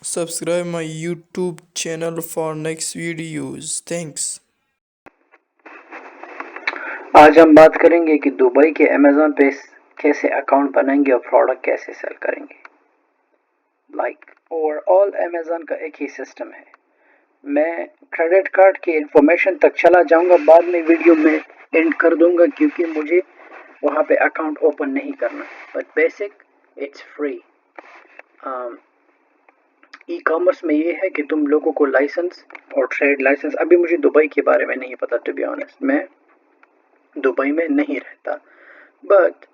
Subscribe my YouTube channel for next videos. Thanks. आज हम बात करेंगे कि दुबई के अमेज़न पे कैसे अकाउंट बनाएंगे और प्रोडक्ट कैसे सेल करेंगे। ओवरऑल अमेज़न का एक ही सिस्टम है। मैं क्रेडिट कार्ड की इंफॉर्मेशन तक चला जाऊंगा, बाद में वीडियो में एंड कर दूंगा क्योंकि मुझे वहाँ पे अकाउंट ओपन नहीं करना। But basic it's free. E commerce में ये है कि तुम लोगों को लाइसेंस और ट्रेड लाइसेंस, अभी मुझे दुबई के बारे में नहीं पता टू बी ऑनेस्ट, मैं दुबई में नहीं रहता, बट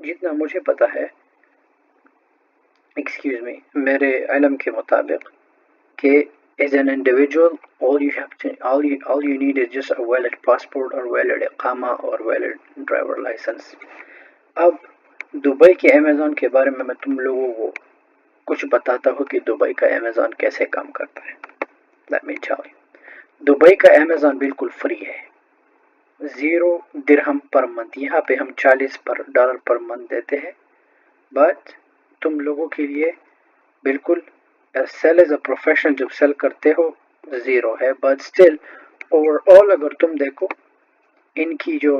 जितना मुझे पता है, एक्सक्यूज मी, मेरे इल्म के मुताबिक कि as an individual all you need is just a valid passport और valid इकामा और valid ड्राइवर लाइसेंस। अब दुबई के अमेज़न के बारे में मैं तुम लोगों को कुछ बताता हूँ कि दुबई का अमेज़न कैसे काम करता है। Let me tell you, Dubai का अमेज़न बिल्कुल फ्री है, 0 दिरहम पर मंथ। यहाँ पे हम $40 पर मंथ देते हैं, बट तुम लोगों के लिए बिल्कुल सेल एज अ प्रोफेशनल जब सेल करते हो 0 है, बट स्टिल ओवरऑल अगर तुम देखो इनकी जो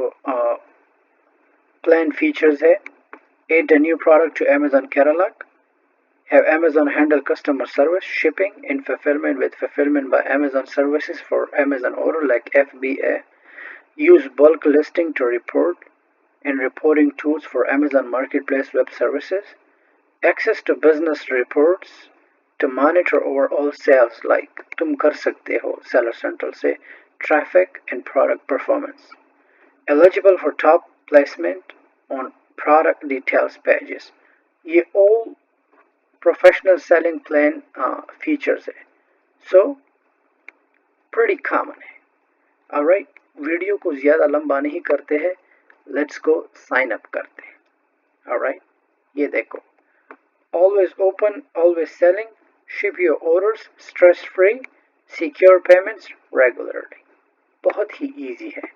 प्लान फीचर्स है, add a new product to Amazon Kerala, have Amazon handle customer service, shipping, and fulfillment with fulfillment by Amazon services for Amazon order like FBA. Use bulk listing to report and reporting tools for Amazon Marketplace web services. Access to business reports to monitor overall sales like तुम कर सकते हो Seller Central से traffic and product performance. Eligible for top placement on product details pages. ये all professional selling plan features है, सो pretty common है। Alright, video को ज़्यादा लंबा नहीं करते हैं, लेट्स गो साइन अप करते हैं। ऑलराइट, ये देखो, always open, always selling, ship your orders stress free, secure payments regularly. बहुत ही ईजी है।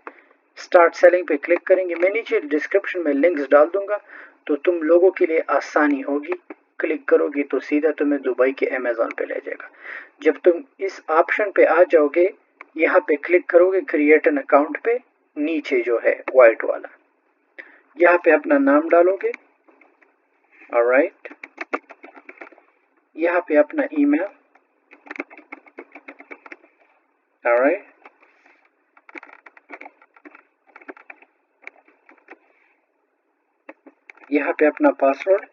स्टार्ट सेलिंग पे क्लिक करेंगे, मैं नीचे डिस्क्रिप्शन में लिंक्स डाल दूंगा तो तुम लोगों के लिए आसानी होगी। क्लिक करोगे तो सीधा तुम्हें दुबई के अमेज़न पे ले जाएगा। जब तुम इस ऑप्शन पे आ जाओगे, यहाँ पे क्लिक करोगे क्रिएट एन अकाउंट पे, नीचे जो है वाइट वाला, यहाँ पे अपना नाम डालोगे। ऑलराइट, यहाँ पे अपना ईमेल। ऑलराइट, यहाँ पे अपना password.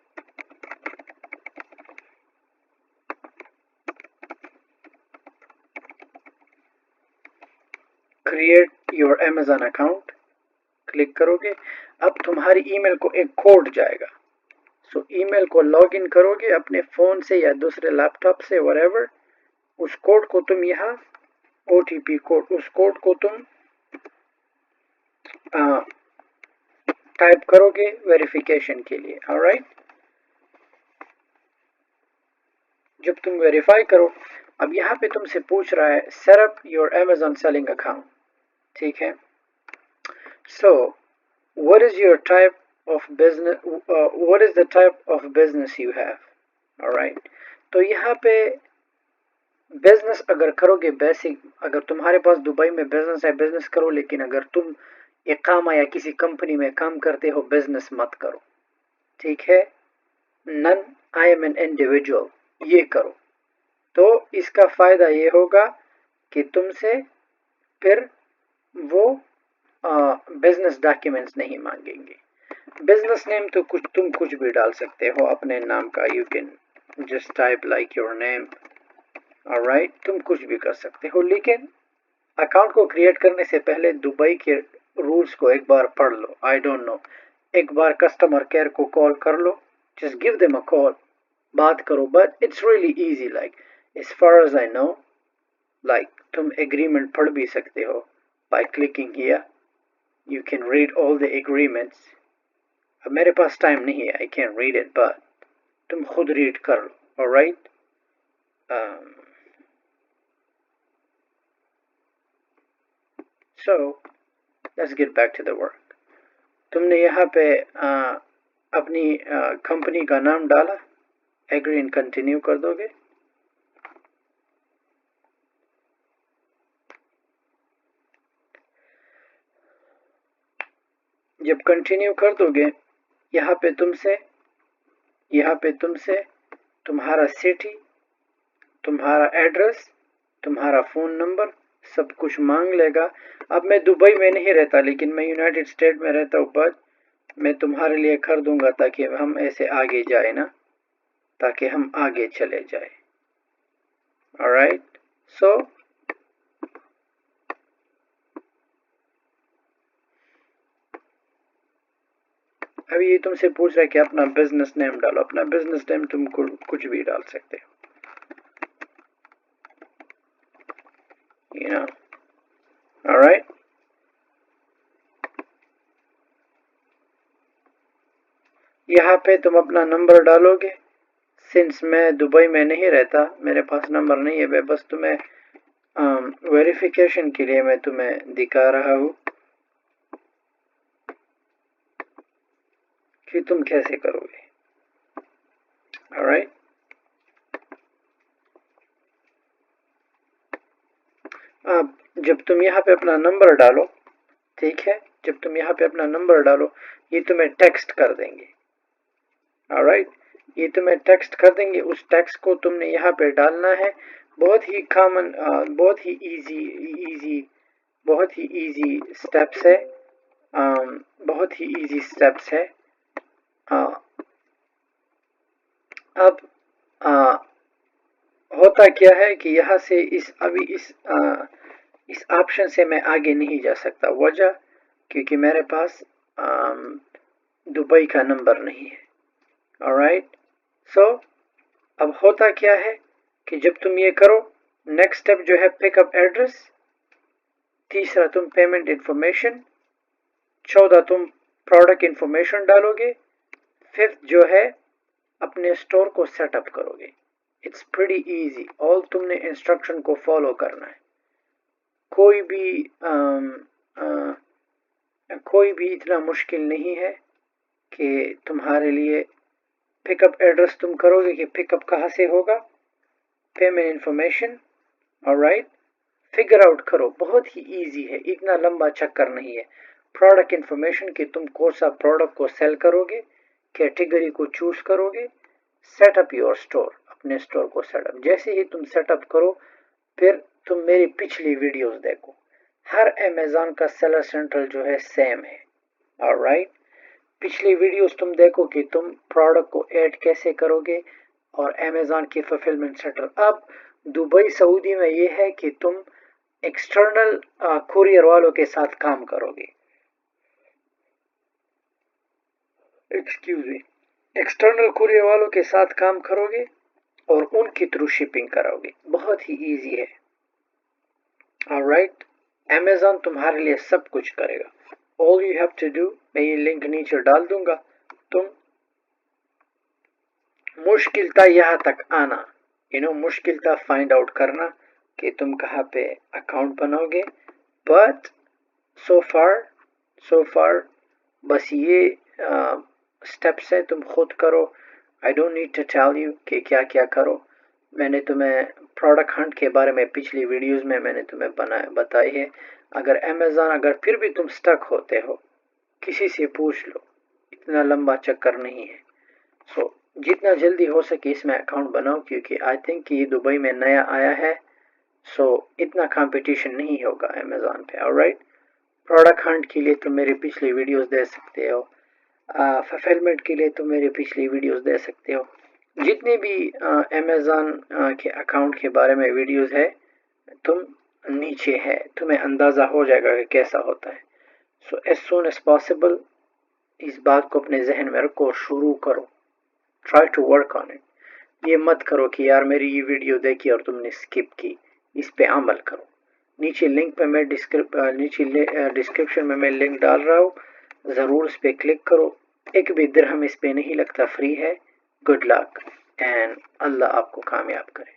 Create your Amazon account click करोगे। अब तुम्हारी ईमेल को एक कोड जाएगा, सो ईमेल को लॉगिन करोगे अपने फ़ोन से या दूसरे लैपटॉप से, व्हाटएवर। उस कोड को तुम यहाँ OTP कोड, उस कोड को तुम टाइप करोगे वेरिफिकेशन के लिए। ऑलराइट, जब तुम वेरीफाई करो, अब यहाँ पे तुमसे पूछ रहा है set up your Amazon selling account, ठीक है। So what is your type of business, what is the type of business you have. Alright, तो यहाँ पे बिजनेस अगर करोगे, बेसिक, अगर तुम्हारे पास दुबई में बिजनेस है, बिजनेस करो, लेकिन अगर तुम इकामा या किसी कंपनी में काम करते हो, बिजनेस मत करो, ठीक है। None I am an individual, ये करो, तो इसका फ़ायदा ये होगा कि तुमसे फिर वो बिजनेस डॉक्यूमेंट्स नहीं मांगेंगे। बिजनेस नेम तो तुम कुछ भी डाल सकते हो अपने नाम का, you can just type like your name. Alright, तुम कुछ भी कर सकते हो, लेकिन अकाउंट को क्रिएट करने से पहले दुबई के रूल्स को एक बार पढ़ लो। आई डोंट नो, एक बार कस्टमर केयर को कॉल कर लो, just give them a call, बात करो, but it's really easy. Like as far as I know, like तुम एग्रीमेंट पढ़ भी सकते हो by clicking here, you can read all the agreements. अब मेरे पास टाइम नहीं है, I can read it, but तुम खुद रीड कर लो। Alright, so let's get back to the work. तुमने यहाँ पे अपनी कंपनी का नाम डाला, एग्री एंड कंटिन्यू कर दोगे। जब कंटिन्यू कर दोगे, यहाँ पे तुमसे तुम्हारा सिटी, तुम्हारा एड्रेस, तुम्हारा फ़ोन नंबर सब कुछ मांग लेगा। अब मैं दुबई में नहीं रहता, लेकिन मैं यूनाइटेड स्टेट में रहता हूँ, पर मैं तुम्हारे लिए कर दूंगा ताकि हम ऐसे आगे जाए ना, ताकि हम आगे चले जाए। ऑलराइट, सो अभी ये तुमसे पूछ रहा है कि अपना बिजनेस नेम डालो। अपना बिजनेस नेम तुम कुछ भी डाल सकते हो, you know, alright। यहाँ पे तुम अपना नंबर डालोगे। सिंस मैं दुबई में नहीं रहता, मेरे पास नंबर नहीं है, मैं बस तुम्हें वेरिफिकेशन के लिए मैं तुम्हें दिखा रहा हूँ कि तुम कैसे करोगे। ऑलराइट, अब जब तुम यहाँ पे अपना नंबर डालो, ठीक है, जब तुम यहाँ पे अपना नंबर डालो, ये तुम्हें टेक्स्ट कर देंगे। ऑलराइट, ये तुम्हें टेक्स्ट कर देंगे। उस टेक्स्ट को तुमने यहाँ पे डालना है। बहुत ही कॉमन, बहुत ही इजी स्टेप्स है, बहुत ही इजी स्टेप्स है। अब होता क्या है कि यहाँ से इस ऑप्शन से मैं आगे नहीं जा सकता। वजह क्योंकि मेरे पास दुबई का नंबर नहीं है। ऑलराइट, सो अब होता क्या है कि जब तुम ये करो, नेक्स्ट स्टेप जो है पिकअप एड्रेस, तीसरा तुम पेमेंट इंफॉर्मेशन, चौथा तुम प्रोडक्ट इंफॉर्मेशन डालोगे, फिफ्थ जो है अपने स्टोर को सेटअप करोगे। इट्स प्रीटी इजी, ऑल तुमने इंस्ट्रक्शन को फॉलो करना है। कोई भी इतना मुश्किल नहीं है कि तुम्हारे लिए। पिकअप एड्रेस तुम करोगे कि पिकअप कहाँ से होगा, payment information, alright, figure out करो। बहुत ही इजी है, इतना लंबा चक्कर नहीं है। प्रोडक्ट इंफॉर्मेशन कि तुम कौन सा प्रोडक्ट को सेल करोगे, कैटेगरी को चूज करोगे, सेटअप योर स्टोर, अपने स्टोर को सेटअप। जैसे ही तुम सेटअप करो, फिर तुम मेरी पिछली वीडियोस देखो। हर अमेज़न का सेलर सेंट्रल जो है सेम है। ऑलराइट, पिछली वीडियोस तुम देखो कि तुम प्रोडक्ट को ऐड कैसे करोगे और अमेज़न की फुलफिलमेंट सेंटर। अब दुबई सऊदी में ये है कि तुम एक्सटर्नल कुरियर वालों के साथ काम करोगे। एक्सक्यूज मी, एक्सटर्नल कुरियर वालों के साथ काम करोगे और उनके थ्रू शिपिंग कराओगे। बहुत ही इजी है। ऑलराइट, अमेज़न तुम्हारे लिए सब कुछ करेगा। All you have to do, मैं ये लिंक नीचे डाल दूंगा। तुम मुश्किल था यहाँ तक आना, मुश्किल था फाइंड आउट करना कि तुम कहाँ पे अकाउंट बनाओगे, बट सो फार बस ये स्टेप्स है, तुम खुद करो। I don't need to tell you कि क्या क्या करो। मैंने तुम्हें प्रोडक्ट हंट के बारे में पिछली वीडियोस में मैंने तुम्हें बताई है। अगर फिर भी तुम स्टक होते हो, किसी से पूछ लो, इतना लंबा चक्कर नहीं है। सो जितना जल्दी हो सके इसमें अकाउंट बनाओ, क्योंकि आई थिंक कि ये दुबई में नया आया है, सो इतना कंपटीशन नहीं होगा अमेज़न पे। ऑलराइट, प्रोडक्ट हंट के लिए तुम मेरी पिछली वीडियोस दे सकते हो, फुलफिलमेंट के लिए तुम मेरी पिछली वीडियोस दे सकते हो। जितने भी अमेज़न के अकाउंट के बारे में वीडियोस है, तुम नीचे है, तुम्हें अंदाज़ा हो जाएगा कि कैसा होता है। So as soon as possible इस बात को अपने जहन में रखो और शुरू करो। Try to work on it. ये मत करो कि यार मेरी ये वीडियो देखी और तुमने स्किप की। इस पे अमल करो। नीचे लिंक पे मैं डिस्क्रिप्शन में मैं लिंक डाल रहा हूँ, ज़रूर इस पे क्लिक करो। एक भी दिरहम इस पे नहीं लगता, फ्री है। गुड लक एंड अल्लाह आपको कामयाब करे।